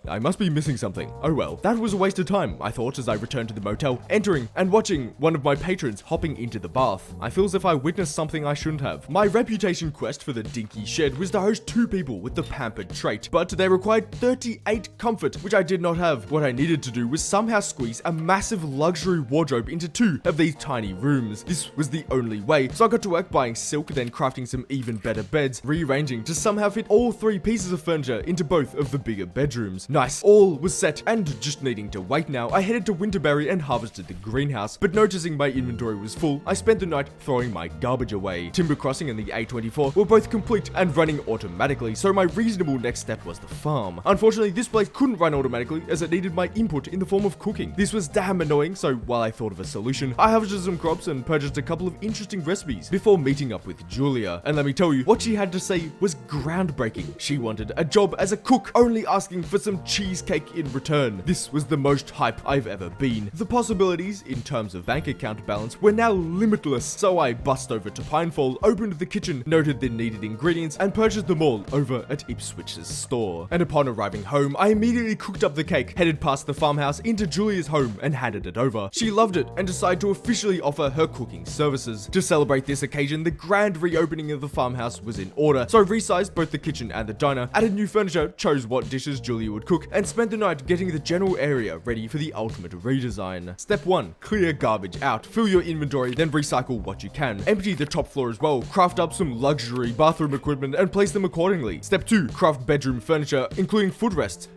I must be missing something. Oh well, that was a waste of time, I thought as I returned to the motel, entering and watching one of my patrons hopping into the bath. I feel as if I witnessed something I shouldn't have. My reputation quest for the dinky shed was to host 2 people with the pampered trait, but they required 38 comfort, which I did not have. What I needed to do was somehow squeeze a massive luxury wardrobe into 2 of these tiny rooms. This was the only way, so I got to work buying silk, then crafting some even better beds, rearranging to somehow fit all 3 pieces of furniture into both of the bigger bedrooms. Nice, all was set, and just needing to wait now, I headed to Winterberry and harvested the greenhouse, but noticing my inventory was full, I spent the night throwing my garbage away. Timber Crossing and the A24 were both complete and running automatically, so my reasonable next step was the farm. Unfortunately, this place couldn't run automatically as it needed my input in the form of cooking. This was damn annoying, so while I thought of a solution, I harvested some crops and purchased a couple of interesting recipes before meeting up with Julia. And let me tell you, what she had to say was groundbreaking. She wanted a job as a cook, only asking for some cheesecake in return. This was the most hype I've ever been. The possibilities, in terms of bank account balance, were now limitless, so I bust over to Pinefall, opened the kitchen, noted the needed ingredients, and purchased them all over at Ipswich's store. And upon arriving home, I immediately cooked up the cake, headed past the farmhouse into Julia's home, and handed it over. She loved it, and decided to officially offer her cooking services. To celebrate this occasion, the grand reopening of the farmhouse was in order, so I resized both the kitchen and the diner, added new furniture, chose what dishes Julia would cook, and spent the night getting the general area ready for the ultimate redesign. Step 1. Clear garbage out. Fill your inventory, then recycle what you can. Empty the top floor as well. Craft up some luxury bathroom equipment and place them accordingly. Step 2. Craft bedroom furniture, including footrests.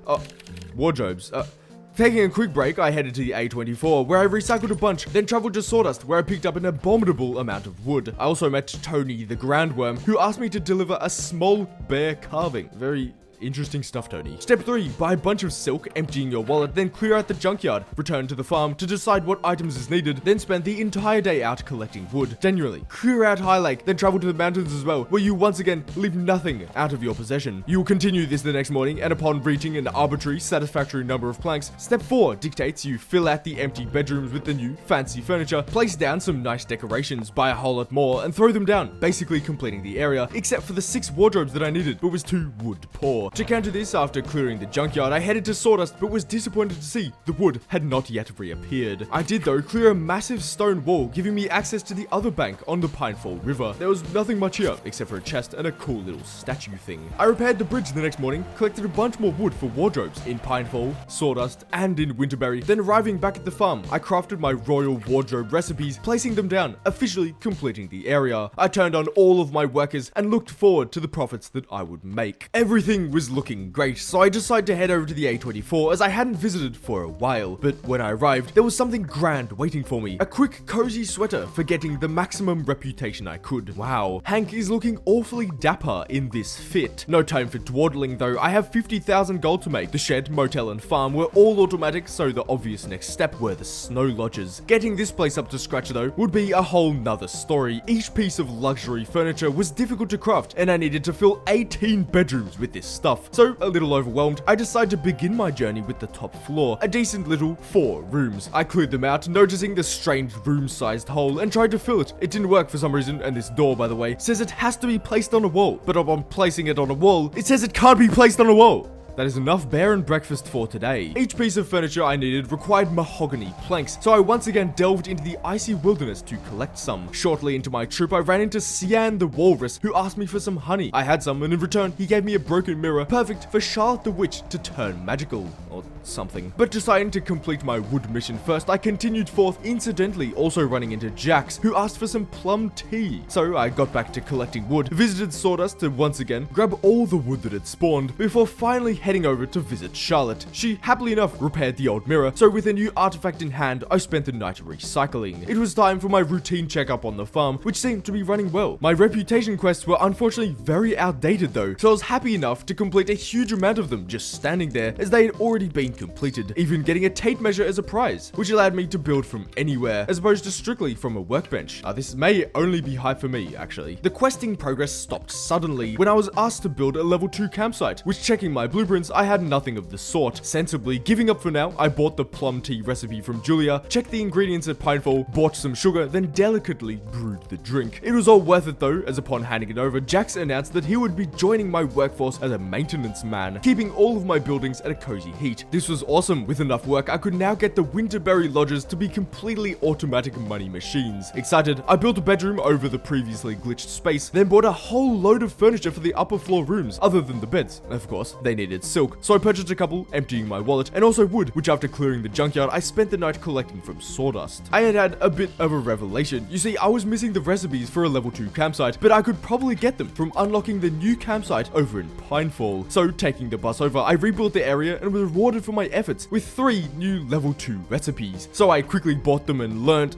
Wardrobes. Taking a quick break, I headed to the A24, where I recycled a bunch, then traveled to Sawdust, where I picked up an abominable amount of wood. I also met Tony the Groundworm, who asked me to deliver a small bear carving. Very interesting stuff, Tony. Step 3. Buy a bunch of silk, emptying your wallet, then clear out the junkyard. Return to the farm to decide what items is needed, then spend the entire day out collecting wood. Generally, clear out High Lake, then travel to the mountains as well, where you once again leave nothing out of your possession. You will continue this the next morning, and upon reaching an arbitrary, satisfactory number of planks, Step 4 dictates you fill out the empty bedrooms with the new, fancy furniture, place down some nice decorations, buy a whole lot more, and throw them down, basically completing the area, except for the 6 wardrobes that I needed, but was too wood poor. floor. To counter this, after clearing the junkyard, I headed to Sawdust, but was disappointed to see the wood had not yet reappeared. I did though clear a massive stone wall, giving me access to the other bank on the Pinefall River. There was nothing much here, except for a chest and a cool little statue thing. I repaired the bridge the next morning, collected a bunch more wood for wardrobes in Pinefall, Sawdust, and in Winterberry. Then arriving back at the farm, I crafted my royal wardrobe recipes, placing them down, officially completing the area. I turned on all of my workers and looked forward to the profits that I would make. Everything was looking great, so I decided to head over to the A24 as I hadn't visited for a while. But when I arrived, there was something grand waiting for me. A quick cozy sweater for getting the maximum reputation I could. Wow, Hank is looking awfully dapper in this fit. No time for dawdling though. I have 50,000 gold to make. The shed, motel, and farm were all automatic, so the obvious next step were the snow lodges. Getting this place up to scratch though would be a whole nother story. Each piece of luxury furniture was difficult to craft, and I needed to fill 18 bedrooms with this stuff. So, a little overwhelmed, I decided to begin my journey with the top floor, a decent little 4 rooms. I cleared them out, noticing the strange room-sized hole, and tried to fill it. It didn't work for some reason, and this door, by the way, says it has to be placed on a wall. But upon placing it on a wall, it says it can't be placed on a wall. That is enough bear and breakfast for today. Each piece of furniture I needed required mahogany planks, so I once again delved into the icy wilderness to collect some. Shortly into my trip, I ran into Cian the Walrus, who asked me for some honey. I had some, and in return, he gave me a broken mirror, perfect for Charlotte the Witch to turn magical, or something. But deciding to complete my wood mission first, I continued forth, incidentally also running into Jax, who asked for some plum tea. So I got back to collecting wood, visited Sawdust to once again grab all the wood that had spawned, before finally heading over to visit Charlotte. She happily enough repaired the old mirror, so with a new artifact in hand, I spent the night recycling. It was time for my routine checkup on the farm, which seemed to be running well. My reputation quests were unfortunately very outdated though, so I was happy enough to complete a huge amount of them just standing there, as they had already been completed, even getting a Tate measure as a prize, which allowed me to build from anywhere, as opposed to strictly from a workbench. This may only be hype for me, actually. The questing progress stopped suddenly when I was asked to build a level 2 campsite, which, checking my blueprints, I had nothing of the sort. Sensibly giving up for now, I bought the plum tea recipe from Julia, checked the ingredients at Pinefall, bought some sugar, then delicately brewed the drink. It was all worth it though, as upon handing it over, Jax announced that he would be joining my workforce as a maintenance man, keeping all of my buildings at a cozy heat. This was awesome. With enough work, I could now get the Winterberry lodges to be completely automatic money machines. Excited, I built a bedroom over the previously glitched space, then bought a whole load of furniture for the upper floor rooms, other than the beds. Of course, they needed silk, so I purchased a couple, emptying my wallet, and also wood, which after clearing the junkyard, I spent the night collecting from Sawdust. I had a bit of a revelation. You see, I was missing the recipes for a level 2 campsite, but I could probably get them from unlocking the new campsite over in Pinefall. So taking the bus over, I rebuilt the area and was rewarded for my efforts with 3 new level 2 recipes. So I quickly bought them and learned...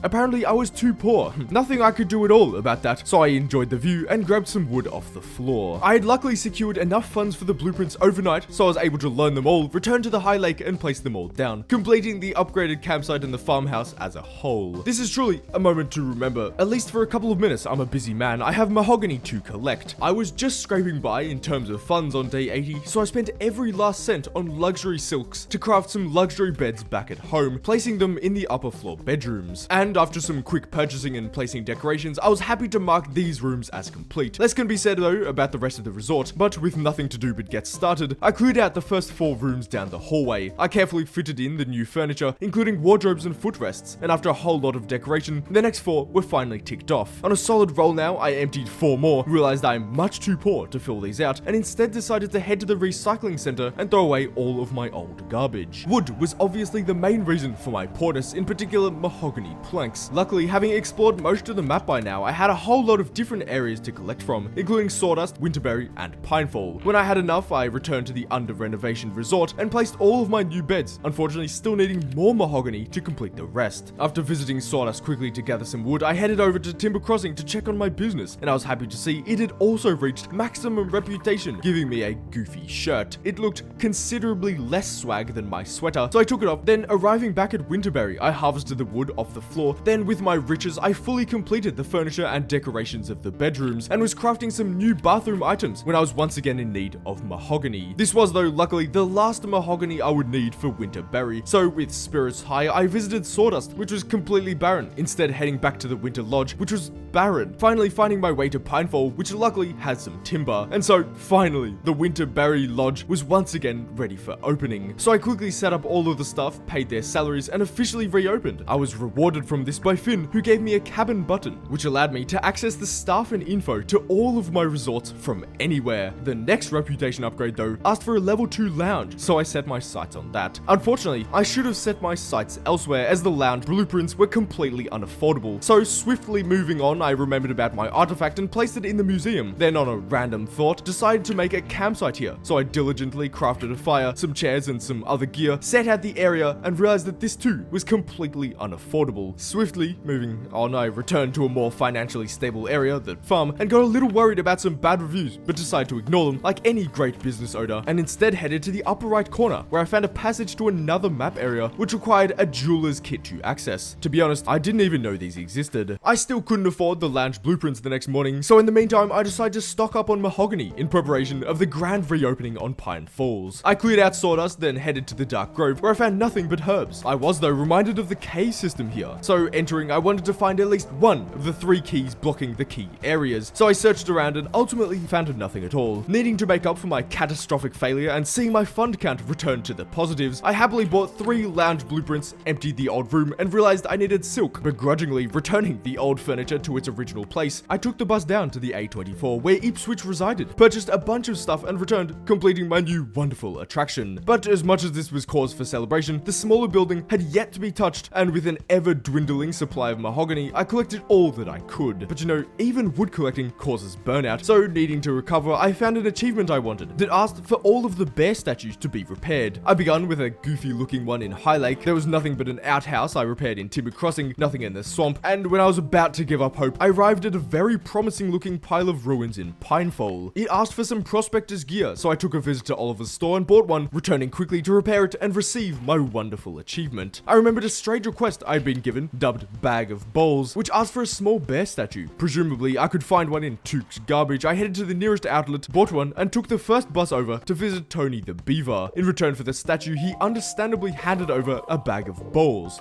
Apparently, I was too poor. Nothing I could do at all about that, so I enjoyed the view and grabbed some wood off the floor. I had luckily secured enough funds for the blueprints overnight, so I was able to learn them all, return to the high lake, and place them all down, completing the upgraded campsite and the farmhouse as a whole. This is truly a moment to remember. At least for a couple of minutes, I'm a busy man. I have mahogany to collect. I was just scraping by in terms of funds on day 80, so I spent every last cent on luxury silks to craft some luxury beds back at home, placing them in the upper floor bedrooms. And after some quick purchasing and placing decorations, I was happy to mark these rooms as complete. Less can be said though about the rest of the resort, but with nothing to do but get started, I cleared out the first 4 rooms down the hallway. I carefully fitted in the new furniture, including wardrobes and footrests, and after a whole lot of decoration, the next 4 were finally ticked off. On a solid roll now, I emptied 4 more, realized I'm much too poor to fill these out, and instead decided to head to the recycling center and throw away all of my old garbage. Wood was obviously the main reason for my poorness, in particular mahogany planks. Luckily, having explored most of the map by now, I had a whole lot of different areas to collect from, including Sawdust, Winterberry, and Pinefall. When I had enough, I returned to the under renovation resort and placed all of my new beds, unfortunately still needing more mahogany to complete the rest. After visiting Sawdust quickly to gather some wood, I headed over to Timber Crossing to check on my business, and I was happy to see it had also reached maximum reputation, giving me a goofy shirt. It looked considerably less swag than my sweater, so I took it off. Then arriving back at Winterberry, I harvested the wood off the floor store. Then with my riches, I fully completed the furniture and decorations of the bedrooms and was crafting some new bathroom items when I was once again in need of mahogany. This was, though, luckily the last mahogany I would need for Winterberry. So with spirits high, I visited Sawdust, which was completely barren, instead heading back to the Winter Lodge, which was barren. Finally finding my way to Pinefall, which luckily had some timber. And so finally, the Winterberry Lodge was once again ready for opening. So I quickly set up all of the stuff, paid their salaries, and officially reopened. I was rewarded from this by Finn, who gave me a cabin button, which allowed me to access the staff and info to all of my resorts from anywhere. The next reputation upgrade, though, asked for a level 2 lounge, so I set my sights on that. Unfortunately, I should have set my sights elsewhere, as the lounge blueprints were completely unaffordable. So swiftly moving on, I remembered about my artifact and placed it in the museum. Then on a random thought, decided to make a campsite here. So I diligently crafted a fire, some chairs and some other gear, set out the area, and realized that this too was completely unaffordable. Swiftly moving on, I returned to a more financially stable area, the farm, and got a little worried about some bad reviews, but decided to ignore them like any great business owner, and instead headed to the upper right corner, where I found a passage to another map area, which required a jeweler's kit to access. To be honest, I didn't even know these existed. I still couldn't afford the lounge blueprints the next morning, so in the meantime, I decided to stock up on mahogany in preparation of the grand reopening on Pine Falls. I cleared out Sawdust, then headed to the Dark Grove, where I found nothing but herbs. I was, though, reminded of the K system here, so entering, I wanted to find at least one of the 3 keys blocking the key areas. So I searched around and ultimately found nothing at all. Needing to make up for my catastrophic failure and seeing my fund count return to the positives, I happily bought 3 lounge blueprints, emptied the old room, and realized I needed silk. Begrudgingly returning the old furniture to its original place, I took the bus down to the A24, where Ipswich resided, purchased a bunch of stuff, and returned, completing my new wonderful attraction. But as much as this was cause for celebration, the smaller building had yet to be touched, and with an ever-dwindling supply of mahogany, I collected all that I could. But you know, even wood collecting causes burnout, so needing to recover, I found an achievement I wanted that asked for all of the bear statues to be repaired. I began with a goofy-looking one in High Lake. There was nothing but an outhouse I repaired in Timber Crossing, nothing in the swamp, and when I was about to give up hope, I arrived at a very promising-looking pile of ruins in Pinefall. It asked for some prospector's gear, so I took a visit to Oliver's store and bought one, returning quickly to repair it and receive my wonderful achievement. I remembered a strange request I'd been given, dubbed Bag of Bowls, which asked for a small bear statue. Presumably, I could find one in Tuke's Garbage. I headed to the nearest outlet, bought one, and took the first bus over to visit Tony the Beaver. In return for the statue, he understandably handed over a bag of bowls.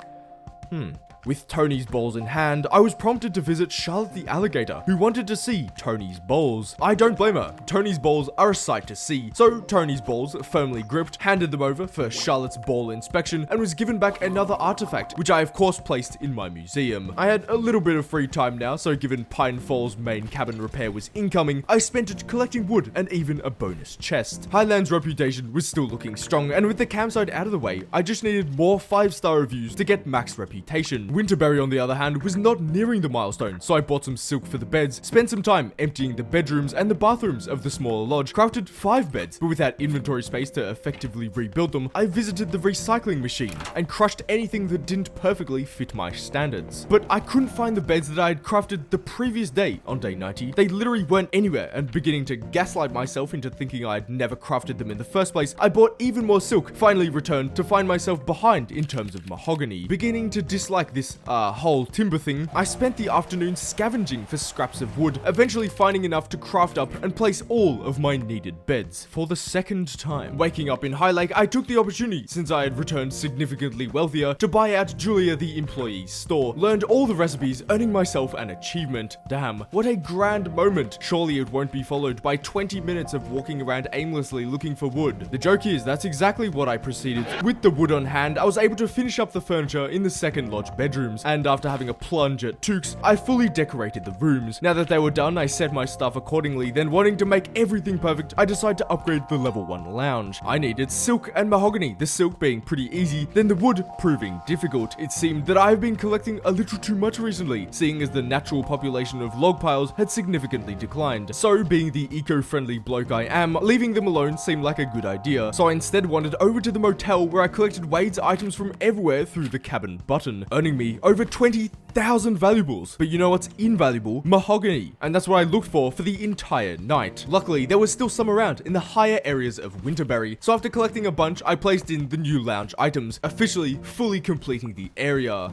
With Tony's bowls in hand, I was prompted to visit Charlotte the Alligator, who wanted to see Tony's bowls. I don't blame her. Tony's bowls are a sight to see. So Tony's bowls, firmly gripped, handed them over for Charlotte's ball inspection and was given back another artifact, which I of course placed in my museum. I had a little bit of free time now, so given Pine Falls' main cabin repair was incoming, I spent it collecting wood and even a bonus chest. Highland's reputation was still looking strong, and with the campsite out of the way, I just needed more 5-star reviews to get max reputation. Winterberry, on the other hand, was not nearing the milestone, so I bought some silk for the beds, spent some time emptying the bedrooms and the bathrooms of the smaller lodge, crafted 5 beds, but without inventory space to effectively rebuild them, I visited the recycling machine and crushed anything that didn't perfectly fit my standards. But I couldn't find the beds that I had crafted the previous day on day 90. They literally weren't anywhere, and beginning to gaslight myself into thinking I had never crafted them in the first place, I bought even more silk, finally returned to find myself behind in terms of mahogany. Beginning to dislike this whole timber thing, I spent the afternoon scavenging for scraps of wood, eventually finding enough to craft up and place all of my needed beds for the second time. Waking up in High Lake, I took the opportunity, since I had returned significantly wealthier, to buy out Julia the employee's store, learned all the recipes, earning myself an achievement. Damn, what a grand moment. Surely it won't be followed by 20 minutes of walking around aimlessly looking for wood. The joke is, that's exactly what I proceeded. With the wood on hand, I was able to finish up the furniture in the second lodge bedrooms, and after having a plunge at Tuke's, I fully decorated the rooms. Now that they were done, I set my stuff accordingly, then wanting to make everything perfect, I decided to upgrade the level 1 lounge. I needed silk and mahogany, the silk being pretty easy, then the wood proving difficult. It seemed that I have been collecting a little too much recently, seeing as the natural population of log piles had significantly declined. So, being the eco-friendly bloke I am, leaving them alone seemed like a good idea. So I instead wandered over to the motel, where I collected Wade's items from everywhere through the cabin button, earning me over 20,000 valuables. But you know what's invaluable? Mahogany. And that's what I looked for the entire night. Luckily, there was still some around in the higher areas of Winterberry, so after collecting a bunch, I placed in the new lounge items, officially fully completing the area.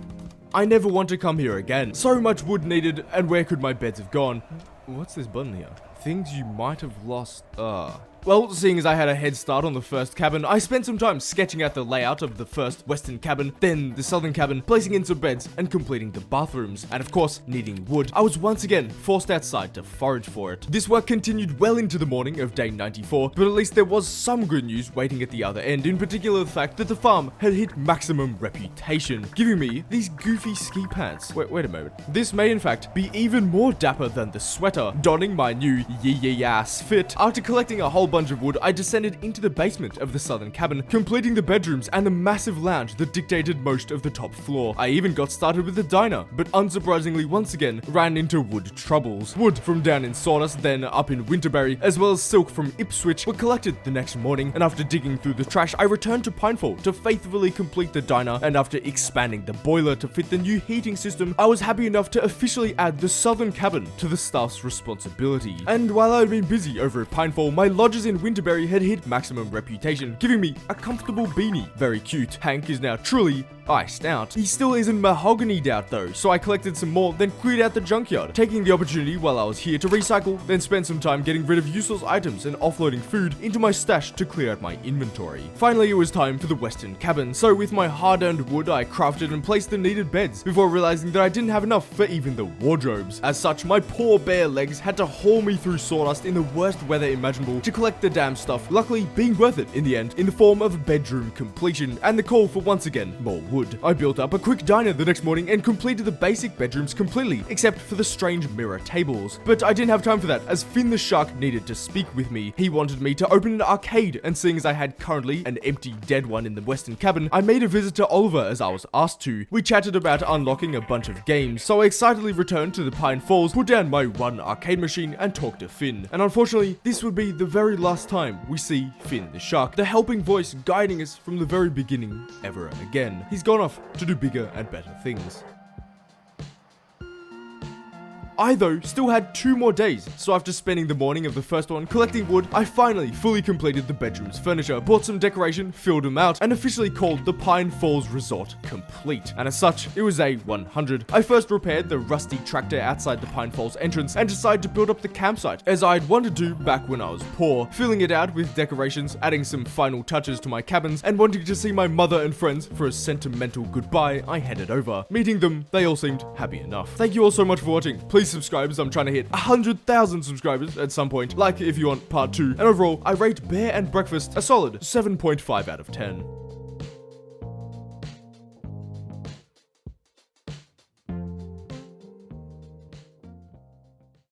I never want to come here again. So much wood needed, and where could my beds have gone? What's this button here? Things you might have lost. Well, seeing as I had a head start on the first cabin, I spent some time sketching out the layout of the first western cabin, then the southern cabin, placing in some beds, and completing the bathrooms. And of course, needing wood, I was once again forced outside to forage for it. This work continued well into the morning of day 94, but at least there was some good news waiting at the other end, in particular the fact that the farm had hit maximum reputation, giving me these goofy ski pants. Wait a moment. This may in fact be even more dapper than the sweater, donning my new yee ass fit. After collecting a whole bunch of wood, I descended into the basement of the southern cabin, completing the bedrooms and the massive lounge that dictated most of the top floor. I even got started with the diner, but unsurprisingly once again ran into wood troubles. Wood from down in Sawdust, then up in Winterberry, as well as silk from Ipswich were collected the next morning, and after digging through the trash, I returned to Pinefall to faithfully complete the diner, and after expanding the boiler to fit the new heating system, I was happy enough to officially add the southern cabin to the staff's responsibility. And while I had been busy over at Pinefall, my lodges in Winterberry had hit maximum reputation, giving me a comfortable beanie. Very cute. Hank is now truly iced out. He still isn't mahogany'd out though, so I collected some more, then cleared out the junkyard, taking the opportunity while I was here to recycle, then spend some time getting rid of useless items and offloading food into my stash to clear out my inventory. Finally, it was time for the western cabin, so with my hard-earned wood, I crafted and placed the needed beds, before realizing that I didn't have enough for even the wardrobes. As such, my poor bare legs had to haul me through Sawdust in the worst weather imaginable to collect the damn stuff, luckily being worth it in the end, in the form of bedroom completion, and the call for once again more wood. I built up a quick diner the next morning and completed the basic bedrooms completely, except for the strange mirror tables. But I didn't have time for that, as Finn the Shark needed to speak with me. He wanted me to open an arcade, and seeing as I had currently an empty dead one in the western cabin, I made a visit to Oliver as I was asked to. We chatted about unlocking a bunch of games, so I excitedly returned to the Pine Falls, put down my one arcade machine, and talked to Finn. And unfortunately, this would be the very last time we see Finn the Shark, the helping voice guiding us from the very beginning ever again. He's gone off to do bigger and better things. I, though, still had 2 more days, so after spending the morning of the first one collecting wood, I finally fully completed the bedroom's furniture, bought some decoration, filled them out, and officially called the Pine Falls Resort complete. And as such, it was a 100. I first repaired the rusty tractor outside the Pine Falls entrance and decided to build up the campsite, as I'd wanted to back when I was poor, filling it out with decorations, adding some final touches to my cabins, and wanting to see my mother and friends for a sentimental goodbye. I headed over. Meeting them, they all seemed happy enough. Thank you all so much for watching. Please subscribe, as I'm trying to hit 100,000 subscribers at some point. Like if you want part 2. And overall, I rate Bear and Breakfast a solid 7.5 out of 10.